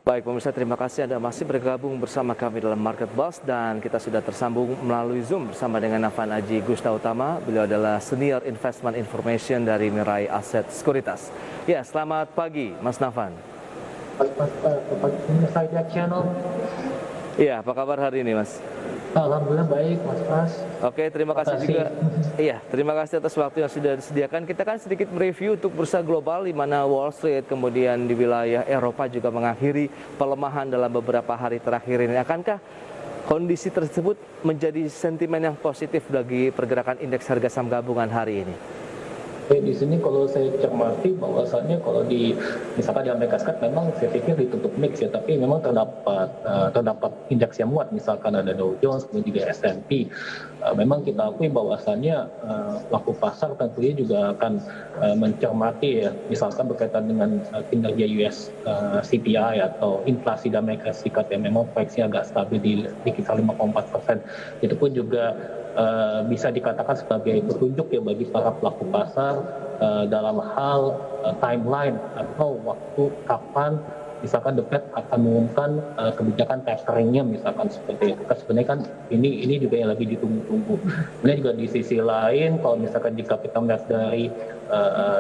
Baik pemirsa, terima kasih Anda masih bergabung bersama kami dalam Market Boss dan kita sudah tersambung melalui Zoom bersama dengan Nafan Aji Gustautama. Beliau adalah Senior Investment Information dari Mirai Asset Sekuritas. Ya, selamat pagi Mas Nafan. Saya channel. Iya, apa kabar hari ini Mas? Alhamdulillah baik, Mas Pras. Oke, terima kasih juga. Iya, terima kasih atas waktu yang sudah disediakan. Kita kan sedikit mereview untuk bursa global di mana Wall Street kemudian di wilayah Eropa juga mengakhiri pelemahan dalam beberapa hari terakhir ini. Akankah kondisi tersebut menjadi sentimen yang positif bagi pergerakan indeks harga saham gabungan hari ini? Di sini kalau saya cermati bahwasannya kalau misalkan di Amerika Serikat memang saya pikir ditutup mix ya, tapi memang terdapat indeks yang muat, misalkan ada Dow Jones, kemudian juga S&P. Memang kita akui bahwasannya pelaku pasar tentunya juga akan mencermati ya, misalkan berkaitan dengan kinerja US CPI atau inflasi di Amerika Serikat yang memang proyeksinya agak stabil di kisar 5,4%. Itu pun juga bisa dikatakan sebagai petunjuk ya bagi para pelaku pasar dalam hal timeline atau waktu kapan misalkan The Fed akan mengumumkan kebijakan taperingnya, misalkan seperti itu. Sebenarnya kan ini juga yang lagi ditunggu-tunggu. Kemudian juga di sisi lain, kalau misalkan jika kita melihat dari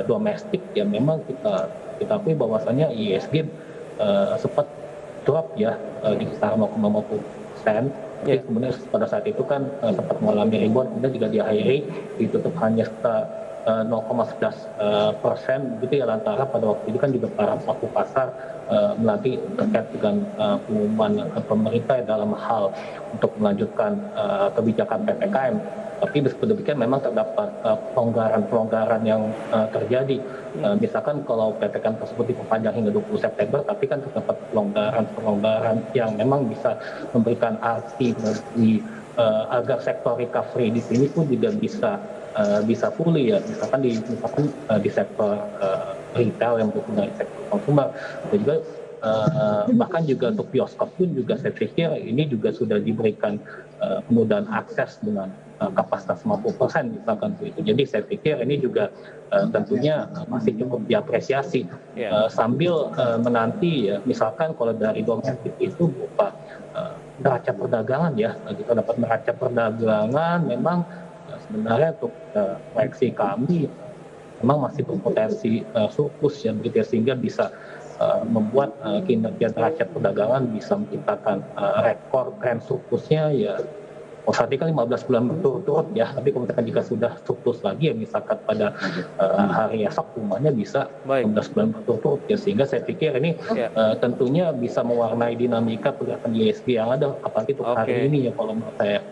domestik ya, memang kita akui bahwasannya ISG sempat drop ya di kisaran 0,50%. Tapi kemudian pada saat itu kan sempat mengalami rebound, kemudian juga diakhiri ditutup hanya 0,11% gitu ya, lantaran pada waktu itu kan juga para pelaku pasar melatih terkait dengan pengumuman pemerintah dalam hal untuk melanjutkan kebijakan PPKM. Tapi meskipun demikian memang terdapat pelonggaran yang terjadi. Misalkan kalau PPKM tersebut diperpanjang hingga 20 September, tapi kan terdapat pelonggaran yang memang bisa memberikan arti bagi agar sektor recovery di sini pun juga bisa pulih ya. Misalkan di sektor retail yang berhubungan dengan sektor konsumer, dan juga bahkan juga untuk bioskop pun juga saya pikir ini juga sudah diberikan kemudahan akses dengan kapasitas 50% misalkan begitu. Jadi saya pikir ini juga tentunya masih cukup diapresiasi sambil menanti ya, misalkan kalau dari domestik itu berupa neraca perdagangan ya, kita dapat neraca perdagangan memang sebenarnya untuk proyeksi kami memang masih berpotensi surplus ya begitu ya, sehingga bisa membuat kinerja neraca perdagangan bisa menciptakan rekor tren surplusnya ya. Saat ini kan 15 bulan berturut-turut ya, tapi kalau misalkan jika sudah surplus lagi ya, misalkan pada hari esok rumahnya bisa 15 bulan berturut-turut ya, sehingga saya pikir ini tentunya bisa mewarnai dinamika pergerakan ISG yang ada, apalagi untuk hari ini ya kalau menurut saya.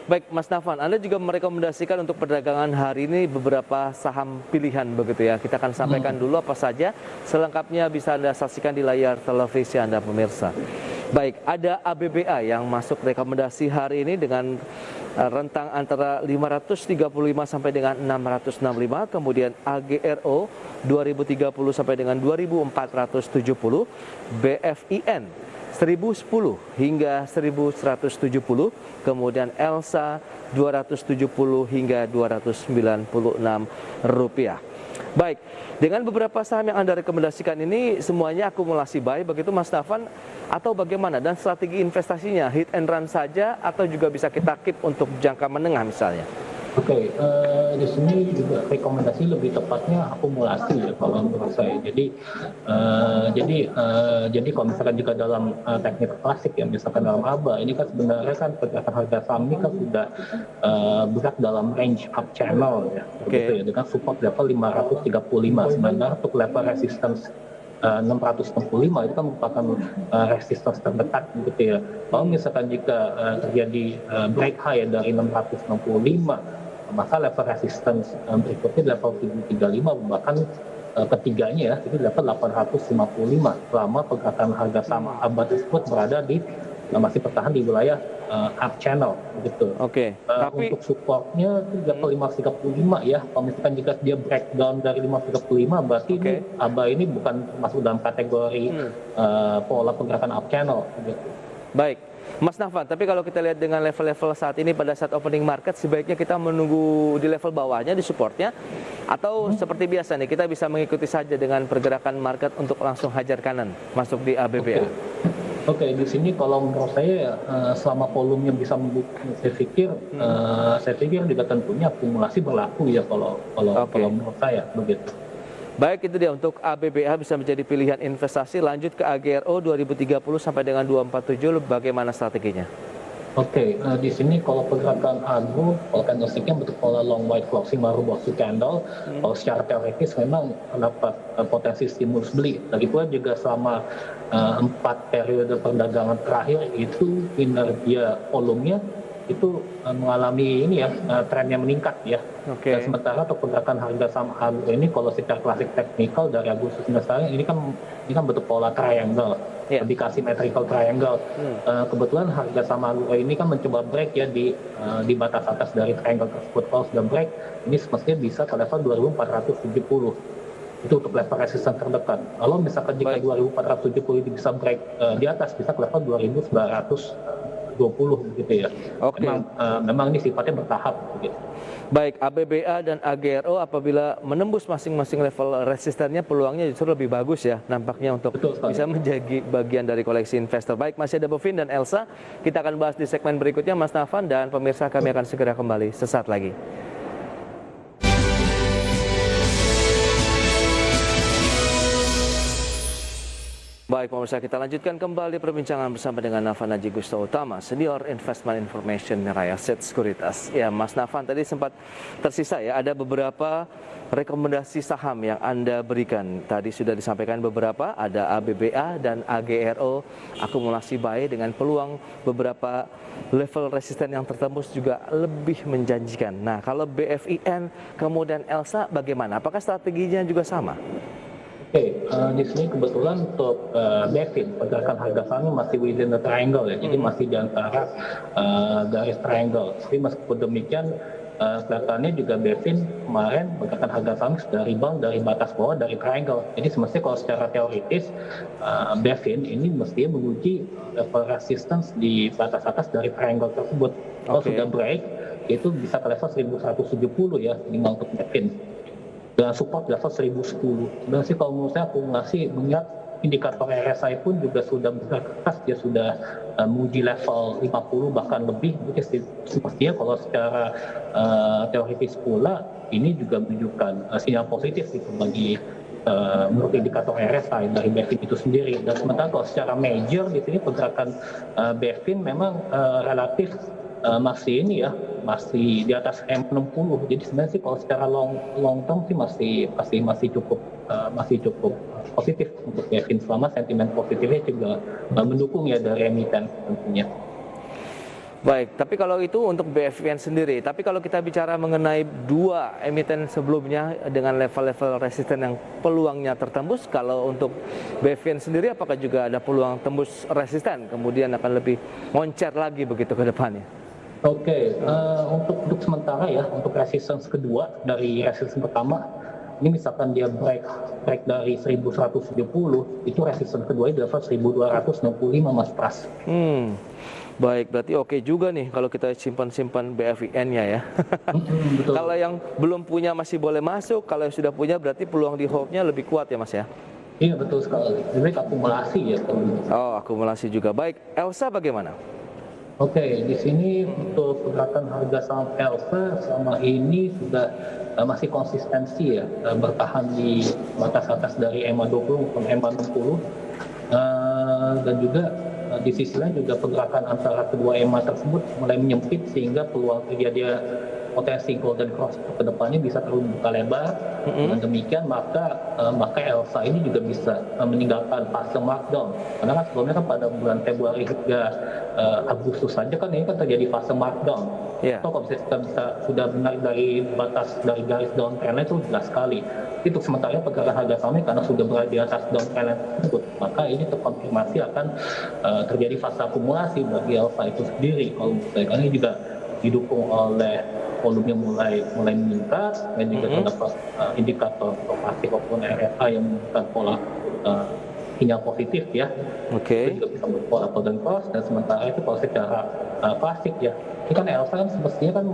Baik, Mas Nafan, Anda juga merekomendasikan untuk perdagangan hari ini beberapa saham pilihan begitu ya. Kita akan sampaikan dulu apa saja, selengkapnya bisa Anda saksikan di layar televisi Anda pemirsa. Baik, ada ABBA yang masuk rekomendasi hari ini dengan rentang antara 535 sampai dengan 665, kemudian AGRO 2030 sampai dengan 2470, BFIN 1010 hingga 1170, kemudian ELSA 270 hingga 296 rupiah. Baik, dengan beberapa saham yang Anda rekomendasikan ini semuanya akumulasi buy begitu Mas Nafan, atau bagaimana? Dan strategi investasinya hit and run saja atau juga bisa kita keep untuk jangka menengah misalnya? Oke, di sini juga rekomendasi lebih tepatnya akumulasi ya kalau menurut saya. Jadi kalau misalkan juga dalam teknik klasik ya, misalkan dalam ABA ini kan sebenarnya kan pergerakan harga saham ini kan sudah bergerak dalam range up channel ya, begitu ya, dengan support level 535. Sebenarnya untuk level resistance 665 itu kan merupakan resistance terdekat gitu ya. Kalau misalkan jika terjadi break high dari 665, maka level resistance berikutnya level 735, bahkan ketiganya ya itu level 855 selama pergerakan harga saham ABA tersebut berada di masih bertahan di wilayah up channel gitu. Tapi untuk supportnya itu level 535 ya. Kalau misalkan jika dia breakdown dari 535, berarti ini ABA ini bukan masuk dalam kategori pola pergerakan up channel gitu. Baik, Mas Nafan, tapi kalau kita lihat dengan level-level saat ini pada saat opening market, sebaiknya kita menunggu di level bawahnya, di supportnya, atau seperti biasa nih, kita bisa mengikuti saja dengan pergerakan market untuk langsung hajar kanan, masuk di ABBA. Oke, di sini kalau menurut saya selama volumenya bisa membuka, saya pikir juga tentunya akumulasi berlaku ya kalau menurut saya begitu. Baik, itu dia untuk ABBA bisa menjadi pilihan investasi. Lanjut ke AGRO 2030 sampai dengan 247, bagaimana strateginya? Oke, di sini kalau pergerakan agro, kalau candlesticknya bentuk pola long white closing baru box to candle, kalau secara teoritis memang terdapat potensi stimulus beli. Lagi pula juga selama 4 periode perdagangan terakhir itu kinerja volumenya itu mengalami trennya meningkat ya. Dan sementara untuk pergerakan harga saham agro ini kalau secara klasik teknikal dari Agustus hingga sekarang ini kan bentuk pola triangle, lebih symmetrical triangle. Kebetulan harga saham agro ini kan mencoba break ya di batas atas dari triangle tersebut. Kalau sudah break, ini semestinya bisa ke level 2470. Itu untuk level resistance terdekat. Kalau misalkan jika 2470 itu bisa break di atas, bisa ke level 2920 gitu ya. Memang ini sifatnya bertahap gitu. Baik, ABBA dan AGRO apabila menembus masing-masing level resistennya, peluangnya justru lebih bagus ya nampaknya untuk bisa menjadi bagian dari koleksi investor. Baik, masih ada Bovin dan Elsa, kita akan bahas di segmen berikutnya. Mas Nafan dan pemirsa, kami akan segera kembali sesaat lagi. Baik, pemirsa, kita lanjutkan kembali perbincangan bersama dengan Nafan Haji Gustavo Utama, Senior Investment Information Mirae Asset Sekuritas. Ya, Mas Nafan, tadi sempat tersisa ya, ada beberapa rekomendasi saham yang Anda berikan. Tadi sudah disampaikan beberapa, ada ABBA dan AGRO, akumulasi buy dengan peluang beberapa level resisten yang tertembus juga lebih menjanjikan. Nah, kalau BFIN kemudian Elsa bagaimana? Apakah strateginya juga sama? Oke, di sini kebetulan untuk BFIN pergerakan harga sahamnya masih within the triangle ya, jadi masih di antara garis triangle. Tapi meskipun demikian, kelihatannya juga BFIN kemarin pergerakan harga saham sudah rebound dari batas bawah dari triangle. Jadi semestinya kalau secara teoritis BFIN ini mestinya menguji level resistance di batas atas dari triangle tersebut. Kalau sudah break, itu bisa ke level 1170 ya, minimal untuk BFIN. Dan support level 1010. Dan sih kalau menurut saya akumulasi mengingat indikator RSI pun juga sudah berkeras, dia sudah menguji level 50 bahkan lebih. Jadi sepertinya kalau secara teoritis pula ini juga menunjukkan sinyal positif gitu bagi menurut indikator RSI dari BFIN itu sendiri. Dan sementara kalau secara major di sini pergerakan BFIN memang relatif masih di atas M60. Jadi sebenarnya sih kalau secara long term sih masih cukup positif untuk BFIN selama sentimen positifnya juga mendukung ya dari emiten tentunya. Baik, tapi kalau itu untuk BFIN sendiri. Tapi kalau kita bicara mengenai dua emiten sebelumnya dengan level-level resisten yang peluangnya tertembus, kalau untuk BFIN sendiri apakah juga ada peluang tembus resisten kemudian akan lebih moncer lagi begitu ke depannya? Oke, untuk sementara ya, untuk resistance kedua dari resistance pertama, ini misalkan dia break dari 1170, itu resistance kedua di level 1265 Mas Pras. Baik, berarti oke juga nih kalau kita simpan BFIN-nya ya. Betul. Kalau yang belum punya masih boleh masuk, kalau yang sudah punya berarti peluang di hold-nya lebih kuat ya Mas ya? Iya betul sekali, ini akumulasi ya. Oh, akumulasi juga. Baik, Elsa bagaimana? Oke, di sini untuk pergerakan harga saham Elsa selama ini sudah masih konsistensi ya, bertahan di batas atas dari EMA 20 maupun EMA 60, dan juga di sisi lain juga pergerakan antara kedua EMA tersebut mulai menyempit sehingga peluang terjadi potensi golden cross ke depannya bisa terus buka lebar. Dengan demikian maka Elsa ini juga bisa meninggalkan fase markdown. Karena kan sebelumnya kan pada bulan Februari hingga Agustus saja kan ini kan terjadi fase markdown. Atau kalau kita bisa sudah benar dari garis downtrend itu jelas sekali. Itu sementara pergerakan harga sahamnya karena sudah berada di atas downtrend tersebut, maka ini terkonfirmasi akan terjadi fase akumulasi bagi Elsa itu sendiri. Kalau misalnya ini juga didukung oleh volumenya mulai meningkat dan juga terdapat indikator pasif maupun RSI yang menunjukkan pola sinyal positif ya. Oke. Itu juga bisa berpola golden cross, dan sementara itu kalau secara klasik ya, ini kan Elsa kan semestinya kan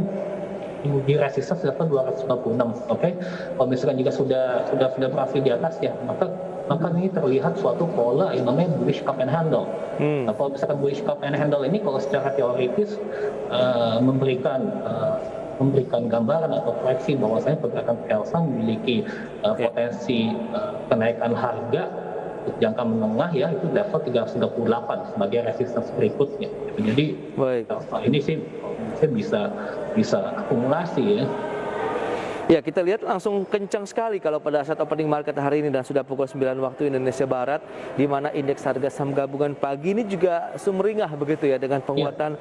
di resistance level 256, oke. Kalau misalkan juga sudah berhasil di atas ya, maka ini terlihat suatu pola yang namanya bullish cup and handle. Nah, kalau misalkan bullish cup and handle ini kalau secara teoritis memberikan gambaran atau proyeksi bahwasanya pergerakan Elsa memiliki potensi kenaikan harga untuk jangka menengah ya, itu level 338 sebagai resistance berikutnya. Jadi Elsa ini sih bisa akumulasi ya. Ya, kita lihat langsung kencang sekali kalau pada saat opening market hari ini dan sudah pukul 9 waktu Indonesia Barat, di mana indeks harga saham gabungan pagi ini juga sumringah begitu ya, dengan penguatan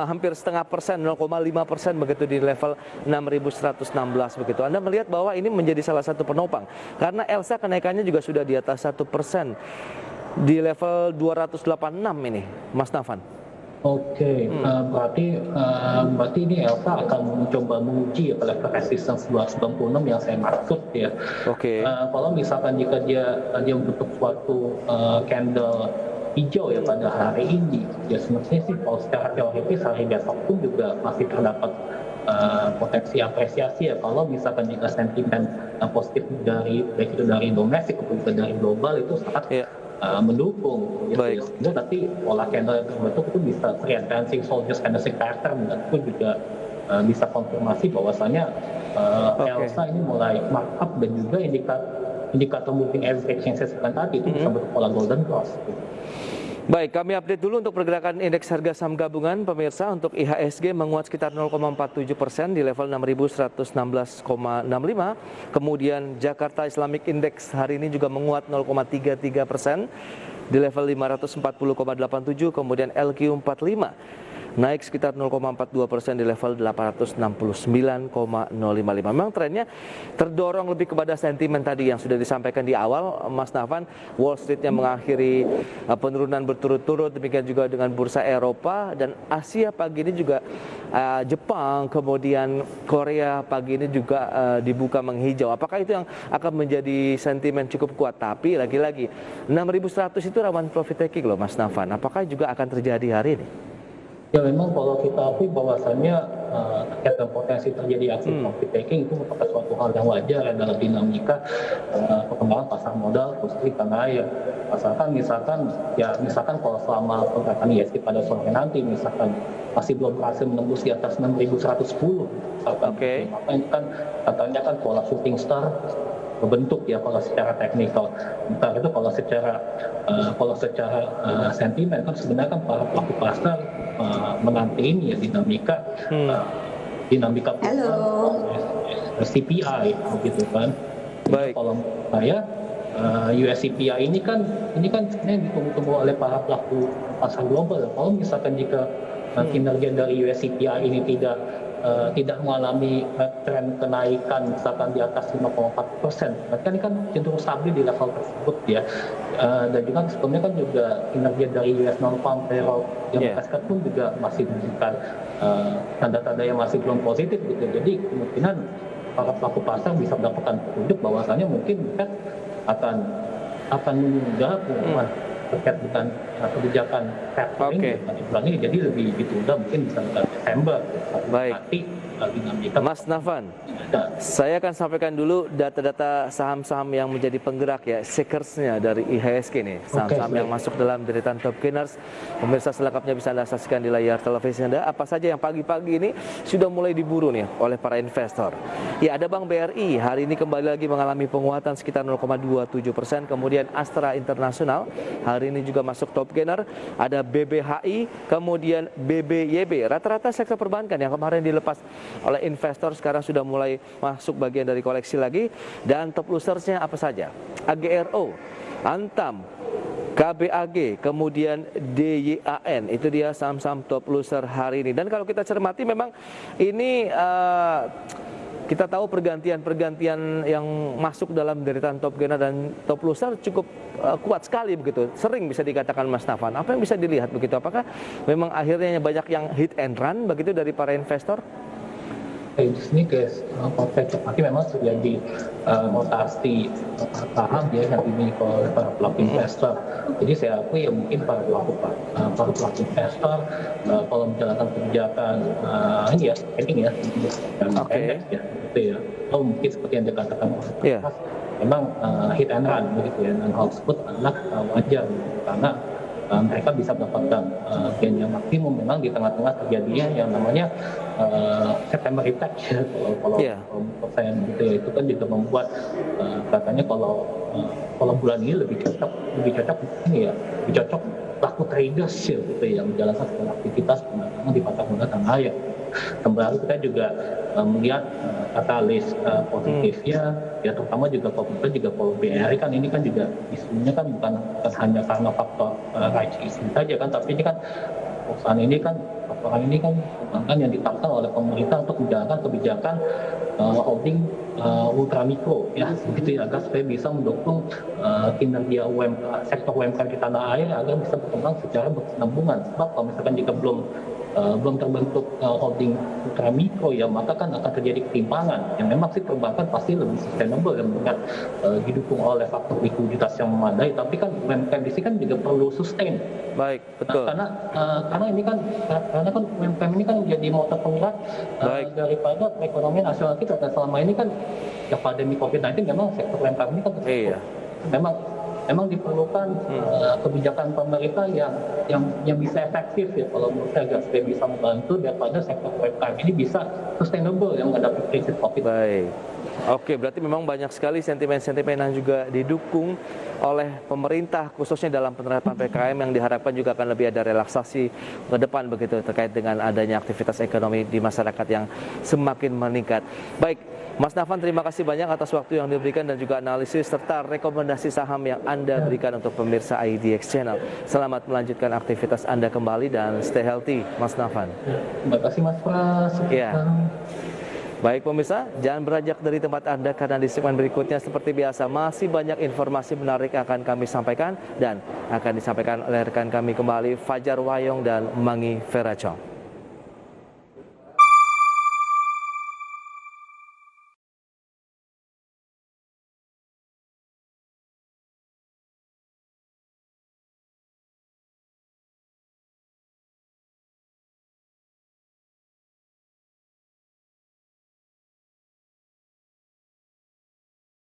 hampir setengah persen, 0,5% begitu di level 6.116 begitu. Anda melihat bahwa ini menjadi salah satu penopang karena Elsa kenaikannya juga sudah di atas 1% di level 286 ini, Mas Nafan. Oke, berarti ini Elsa akan mencoba menguji level resistance 296 yang saya maksud ya. Oke. Kalau misalkan jika dia bentuk suatu candle hijau ya pada hari ini, ya semestinya sih kalau secara teoritis hari besok pun juga masih terdapat potensi apresiasi ya, kalau misalkan jika sentimen positif baik itu dari domestik maupun dari global itu sangat mendukung gitu ya. Sehingga nanti pola candle yang terbentuk itu bisa advancing soldiers candlestick pattern, dan itu juga bisa konfirmasi bahwasanya Elsa ini mulai markup, dan juga indikator moving average yang saya sebutkan tadi itu bisa berpola golden cross gitu. Baik, kami update dulu untuk pergerakan indeks harga saham gabungan pemirsa. Untuk IHSG menguat sekitar 0,47% di level 6.116,65. Kemudian Jakarta Islamic Index hari ini juga menguat 0,33% di level 540,87. Kemudian LQ45 naik sekitar 0,42% di level 869,055. Memang trennya terdorong lebih kepada sentimen tadi yang sudah disampaikan di awal, Mas Nafan. Wall Street-nya mengakhiri penurunan berturut-turut, demikian juga dengan bursa Eropa dan Asia pagi ini juga. Jepang, kemudian Korea pagi ini juga dibuka menghijau. Apakah itu yang akan menjadi sentimen cukup kuat? Tapi lagi-lagi 6.100 itu rawan profit taking loh, Mas Nafan. Apakah juga akan terjadi hari ini? Ya, memang kalau kita akui bahwasannya terkait dengan potensi terjadi aksi profit taking itu merupakan suatu hal yang wajar ya dalam dinamika perkembangan pasar modal khususnya di tanah air. Misalkan kalau selama pergerakan IHSG pada sore nanti misalkan masih belum berhasil menembus di atas 6.110, maka ini kan katanya kan pola shooting star berbentuk ya kalau secara teknikal. Entah itu kalau secara sentimen kan sebenarnya kan para pelaku pasar menanti ini ya dinamika CPI begitu kan. Baik. Kalau saya US CPI ini kan sebenarnya ditunggu-tunggu oleh para pelaku pasar global. Kalau misalkan jika kinerja dari US CPI ini tidak mengalami tren kenaikan misalkan di atas 5,4%, berarti kan ini kan cenderung stabil di level tersebut ya. Dan juga sebelumnya kan juga kinerja dari US non-farm payroll yang Serikat pun juga masih menunjukkan tanda-tanda yang masih belum positif gitu. Jadi kemungkinan para pelaku pasar bisa mendapatkan petunjuk bahwasanya mungkin Fed akan menunda pengumuman terkait dengan kebijakan tapering ini, jadi lebih ditunda mungkin bisa Desember. Baik. Nanti dinamika. Mas Nafan, saya akan sampaikan dulu data-data saham-saham yang menjadi penggerak ya, seekers-nya dari IHSG nih, saham-saham yang masuk dalam deretan top gainers. Pemirsa selengkapnya bisa Anda saksikan di layar televisi Anda. Apa saja yang pagi-pagi ini sudah mulai diburu nih oleh para investor. Ya, ada Bank BRI hari ini kembali lagi mengalami penguatan sekitar 0,27%. Kemudian Astra Internasional hari ini juga masuk top gainer. Ada BBHI, kemudian BBYB. Rata-rata sektor perbankan yang kemarin dilepas oleh investor sekarang sudah mulai masuk bagian dari koleksi lagi. Dan top losersnya apa saja? AGRO, Antam, KBAG, kemudian DYAN. Itu dia saham-saham top loser hari ini. Dan kalau kita cermati memang ini kita tahu pergantian yang masuk dalam deretan top gainer dan top loser cukup kuat sekali begitu. Sering bisa dikatakan Mas Nafan. Apa yang bisa dilihat begitu? Apakah memang akhirnya banyak yang hit and run begitu dari para investor? hedge ini guys, kalau saya cermati memang terjadi rotasi saham ya yang dimiliki oleh para pelaku investor. Jadi saya akui ya mungkin para pelaku investor kalau menjalankan kebijakan ini ya trading ya, dan pendek ya, gitu ya. Atau mungkin seperti yang dikatakan Mas, memang hit and run begitu ya, dan hal tersebut adalah wajar karena mereka bisa mendapatkan gain yang maksimum memang di tengah-tengah terjadinya yang namanya September effect ya, kalau saya gitu ya, itu kan juga membuat katanya kalau bulan ini lebih cocok ini ya, lebih cocok pelaku traders ya gitu ya, menjalankan segala aktivitas perdagangan di pasar modal tanah air. Kembali kita juga melihat katalis positifnya ya, terutama juga kalau BRI kan ini kan juga isunya kan bukan hanya karena faktor rights issue saja kan, tapi ini kan perusahaan ini kan yang ditetapkan oleh pemerintah untuk menjalankan kebijakan holding ultramikro ya, begitu ya, agar supaya bisa mendukung kinerja sektor UMKM di tanah air agar bisa berkembang secara berkesinambungan. Sebab kalau misalkan jika belum terbentuk holding ultramikro ya, maka kan akan terjadi ketimpangan yang memang sih perbankan pasti lebih sustainable dan dengan didukung oleh faktor likuiditas yang memadai, tapi kan UMKM di sini kan juga perlu sustain. Baik, betul. Karena ini kan UMKM ini kan jadi motor penggerak daripada perekonomian nasional kita, dan selama ini kan ya pandemi COVID-19 memang sektor UMKM ini kan memang diperlukan kebijakan pemerintah yang bisa efektif ya, kalau menurut saya agar supaya bisa membantu daripada sektor UMKM ini bisa sustainable yang menghadapi krisis COVID. Baik. Oke, berarti memang banyak sekali sentimen-sentimen yang juga didukung oleh pemerintah khususnya dalam penerapan PPKM yang diharapkan juga akan lebih ada relaksasi ke depan begitu terkait dengan adanya aktivitas ekonomi di masyarakat yang semakin meningkat. Baik, Mas Nafan, terima kasih banyak atas waktu yang diberikan dan juga analisis serta rekomendasi saham yang Anda berikan untuk pemirsa IDX Channel. Selamat melanjutkan aktivitas Anda kembali dan stay healthy, Mas Nafan. Terima kasih Mas Pras. Ya. Baik pemirsa, jangan beranjak dari tempat Anda karena di segmen berikutnya seperti biasa masih banyak informasi menarik akan kami sampaikan dan akan disampaikan oleh rekan kami kembali Fajar Wayong dan Mangi Feracong.